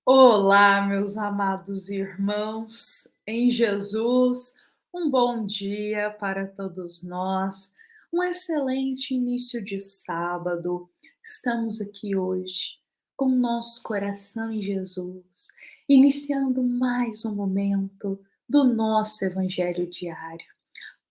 Olá, meus amados irmãos em Jesus, um bom dia para todos nós, um excelente início de sábado. Estamos aqui hoje com o nosso coração em Jesus, iniciando mais um momento do nosso Evangelho diário.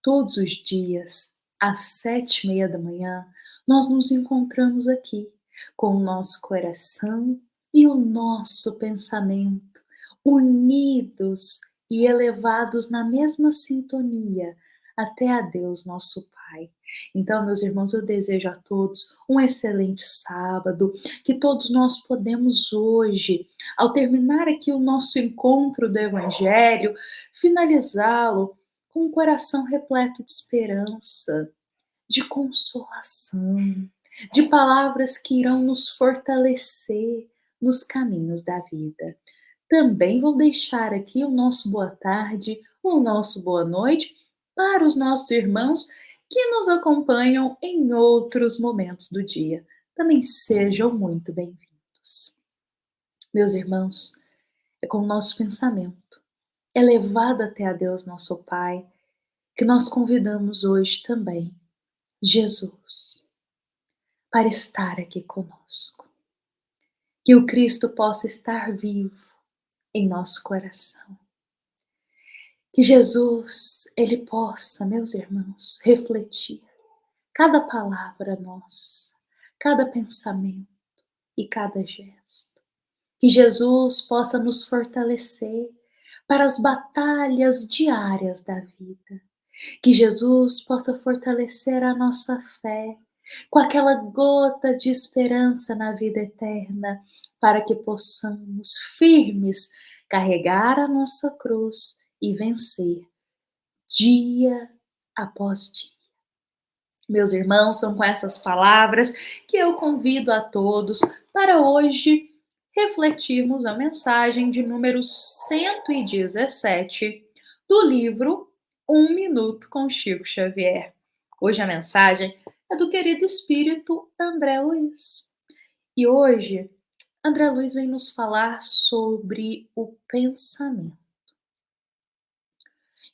Todos os dias, às 7:30 da manhã, nós nos encontramos aqui com o nosso coração e o nosso pensamento unidos e elevados na mesma sintonia até a Deus, nosso Pai. Então, meus irmãos, eu desejo a todos um excelente sábado, que todos nós podemos hoje, ao terminar aqui o nosso encontro do Evangelho, finalizá-lo com um coração repleto de esperança, de consolação, de palavras que irão nos fortalecer nos caminhos da vida. Também vou deixar aqui o nosso boa tarde, o nosso boa noite para os nossos irmãos que nos acompanham em outros momentos do dia. Também sejam muito bem-vindos. Meus irmãos, é com o nosso pensamento elevado até a Deus, nosso Pai, que nós convidamos hoje também Jesus para estar aqui conosco. Que o Cristo possa estar vivo em nosso coração. Que Jesus, ele possa, meus irmãos, refletir cada palavra nossa, cada pensamento e cada gesto. Que Jesus possa nos fortalecer para as batalhas diárias da vida. Que Jesus possa fortalecer a nossa fé com aquela gota de esperança na vida eterna, para que possamos, firmes, carregar a nossa cruz e vencer dia após dia. Meus irmãos, são com essas palavras que eu convido a todos para hoje refletirmos a mensagem de número 117 do livro Um Minuto com Chico Xavier. Hoje a mensagem é do querido espírito André Luiz. E hoje, André Luiz vem nos falar sobre o pensamento.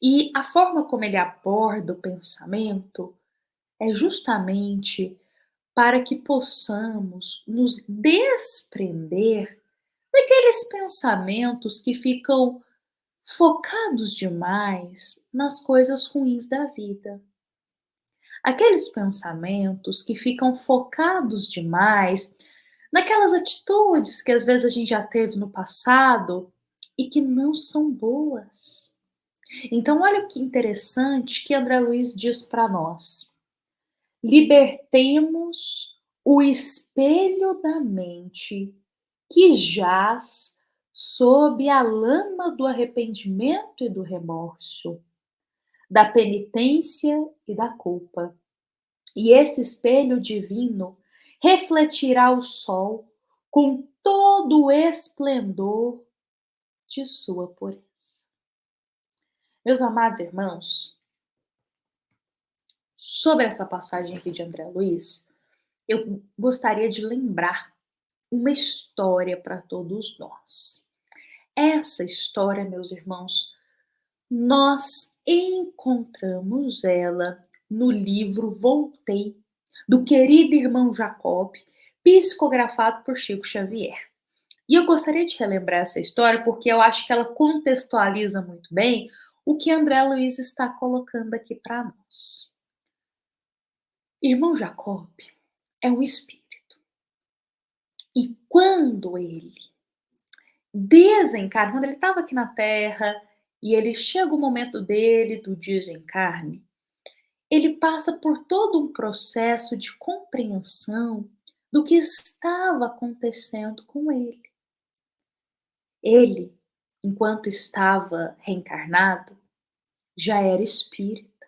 E a forma como ele aborda o pensamento é justamente para que possamos nos desprender daqueles pensamentos que ficam focados demais nas coisas ruins da vida. Aqueles pensamentos que ficam focados demais naquelas atitudes que às vezes a gente já teve no passado e que não são boas. Então, olha que interessante que André Luiz diz para nós. Libertemos o espelho da mente que jaz sob a lama do arrependimento e do remorso, da penitência e da culpa. E esse espelho divino refletirá o sol com todo o esplendor de sua pureza. Meus amados irmãos, sobre essa passagem aqui de André Luiz, eu gostaria de lembrar uma história para todos nós. Essa história, meus irmãos, nós encontramos ela no livro Voltei, do querido irmão Jacob, psicografado por Chico Xavier. E eu gostaria de relembrar essa história porque eu acho que ela contextualiza muito bem o que André Luiz está colocando aqui para nós. Irmão Jacob é um espírito. E quando ele desencarna, quando ele estava aqui na Terra e ele chega o momento dele do desencarne, ele passa por todo um processo de compreensão do que estava acontecendo com ele. Ele, enquanto estava reencarnado, já era espírita.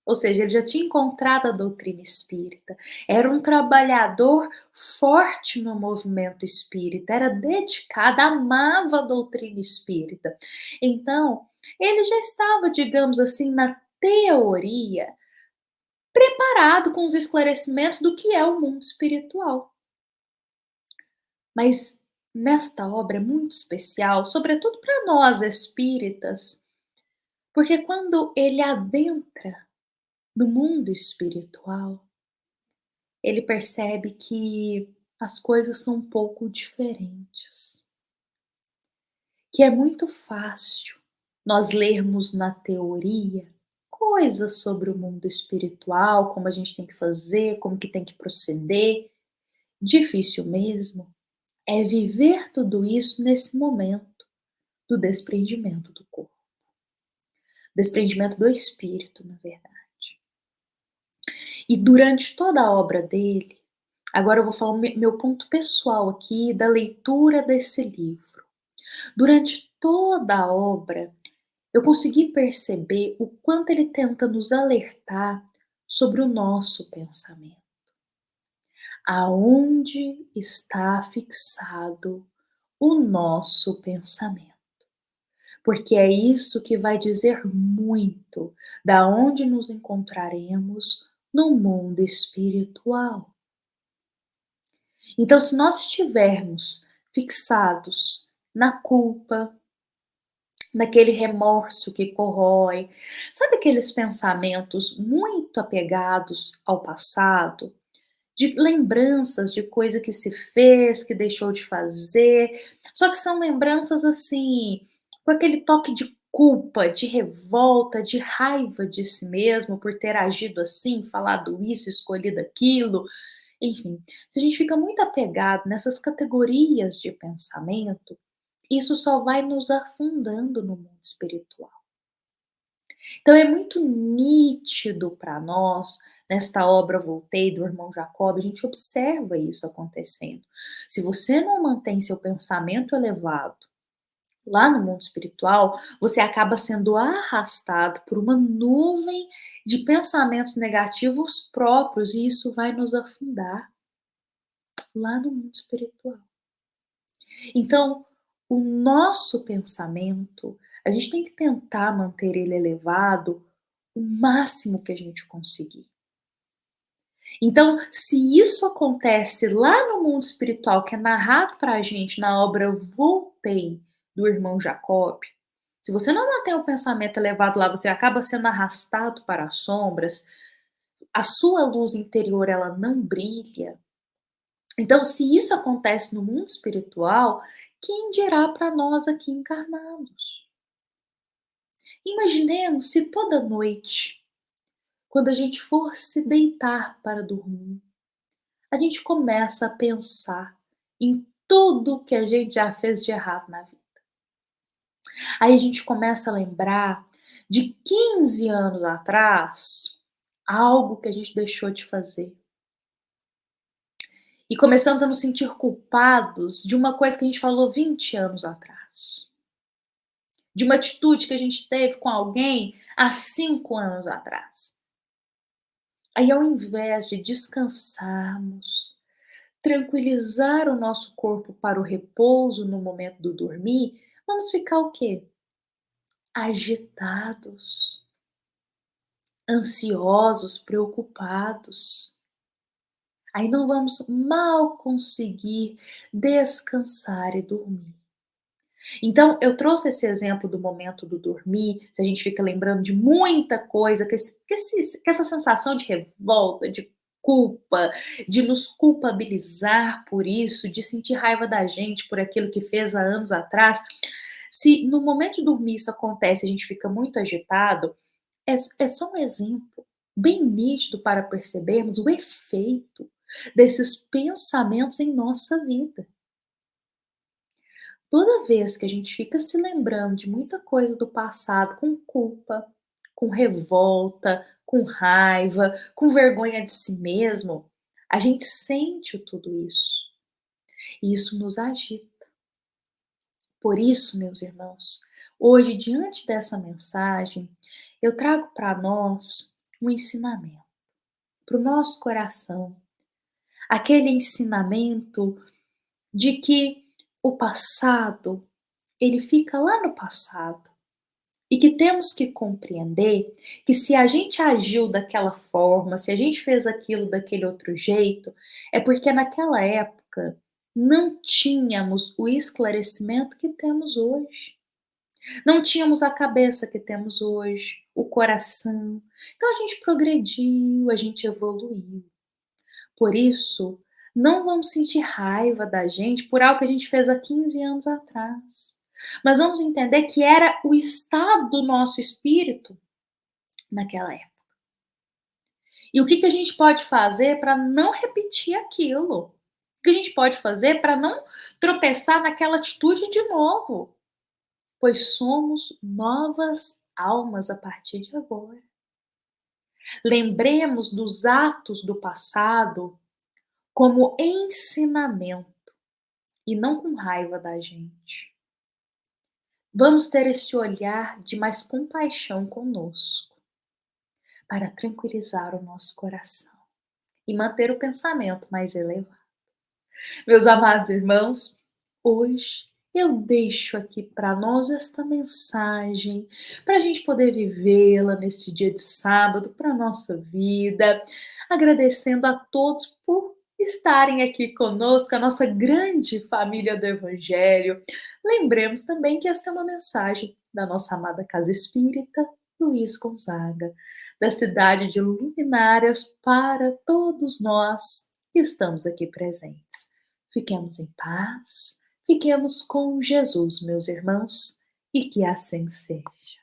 Ou seja, ele já tinha encontrado a doutrina espírita. Era um trabalhador forte no movimento espírita, era dedicado, amava a doutrina espírita. Então, ele já estava, digamos assim, na teoria, preparado com os esclarecimentos do que é o mundo espiritual. Mas nesta obra é muito especial, sobretudo para nós espíritas, porque quando ele adentra no mundo espiritual, ele percebe que as coisas são um pouco diferentes, que é muito fácil nós lermos na teoria coisas sobre o mundo espiritual, como a gente tem que fazer, como que tem que proceder. Difícil mesmo é viver tudo isso nesse momento do desprendimento do corpo, desprendimento do espírito, na verdade. E durante toda a obra dele, agora eu vou falar o meu ponto pessoal aqui da leitura desse livro. Durante toda a obra, eu consegui perceber o quanto ele tenta nos alertar sobre o nosso pensamento. Aonde está fixado o nosso pensamento? Porque é isso que vai dizer muito da onde nos encontraremos no mundo espiritual. Então, se nós estivermos fixados na culpa, naquele remorso que corrói, sabe aqueles pensamentos muito apegados ao passado, de lembranças de coisa que se fez, que deixou de fazer, só que são lembranças assim, com aquele toque de culpa, de revolta, de raiva de si mesmo por ter agido assim, falado isso, escolhido aquilo, enfim. Se a gente fica muito apegado nessas categorias de pensamento, isso só vai nos afundando no mundo espiritual. Então é muito nítido para nós, nesta obra Voltei do irmão Jacob, a gente observa isso acontecendo. Se você não mantém seu pensamento elevado lá no mundo espiritual, você acaba sendo arrastado por uma nuvem de pensamentos negativos próprios e isso vai nos afundar lá no mundo espiritual. Então, o nosso pensamento, a gente tem que tentar manter ele elevado o máximo que a gente conseguir. Então, se isso acontece lá no mundo espiritual, que é narrado para a gente na obra Voltei, do irmão Jacob, se você não mantém o pensamento elevado lá, você acaba sendo arrastado para as sombras, a sua luz interior ela não brilha. Então, se isso acontece no mundo espiritual, quem dirá para nós aqui encarnados? Imaginemos se toda noite, quando a gente for se deitar para dormir, a gente começa a pensar em tudo que a gente já fez de errado na vida. Aí a gente começa a lembrar de 15 anos atrás, algo que a gente deixou de fazer. E começamos a nos sentir culpados de uma coisa que a gente falou 20 anos atrás. De uma atitude que a gente teve com alguém há 5 anos atrás. Aí, ao invés de descansarmos, tranquilizar o nosso corpo para o repouso no momento do dormir, vamos ficar o quê? Agitados, ansiosos, preocupados. Aí não vamos mal conseguir descansar e dormir. Então, eu trouxe esse exemplo do momento do dormir, se a gente fica lembrando de muita coisa, que essa sensação de revolta, de culpa, de nos culpabilizar por isso, de sentir raiva da gente por aquilo que fez há anos atrás. Se no momento de dormir isso acontece, a gente fica muito agitado, é só um exemplo bem nítido para percebermos o efeito desses pensamentos em nossa vida. Toda vez que a gente fica se lembrando de muita coisa do passado com culpa, com revolta, com raiva, com vergonha de si mesmo, a gente sente tudo isso. E isso nos agita. Por isso, meus irmãos, hoje, diante dessa mensagem, eu trago para nós um ensinamento, para o nosso coração. Aquele ensinamento de que o passado, ele fica lá no passado. E que temos que compreender que se a gente agiu daquela forma, se a gente fez aquilo daquele outro jeito, é porque naquela época não tínhamos o esclarecimento que temos hoje. Não tínhamos a cabeça que temos hoje, o coração. Então a gente progrediu, a gente evoluiu. Por isso, não vamos sentir raiva da gente por algo que a gente fez há 15 anos atrás. Mas vamos entender que era o estado do nosso espírito naquela época. E o que a gente pode fazer para não repetir aquilo? O que a gente pode fazer para não tropeçar naquela atitude de novo? Pois somos novas almas a partir de agora. Lembremos dos atos do passado como ensinamento e não com raiva da gente. Vamos ter esse olhar de mais compaixão conosco, para tranquilizar o nosso coração e manter o pensamento mais elevado. Meus amados irmãos, hoje eu deixo aqui para nós esta mensagem, para a gente poder vivê-la neste dia de sábado, para a nossa vida, agradecendo a todos por estarem aqui conosco, a nossa grande família do Evangelho. Lembremos também que esta é uma mensagem da nossa amada Casa Espírita Luiz Gonzaga, da cidade de Luminárias, para todos nós que estamos aqui presentes. Fiquemos em paz, fiquemos com Jesus, meus irmãos, e que assim seja.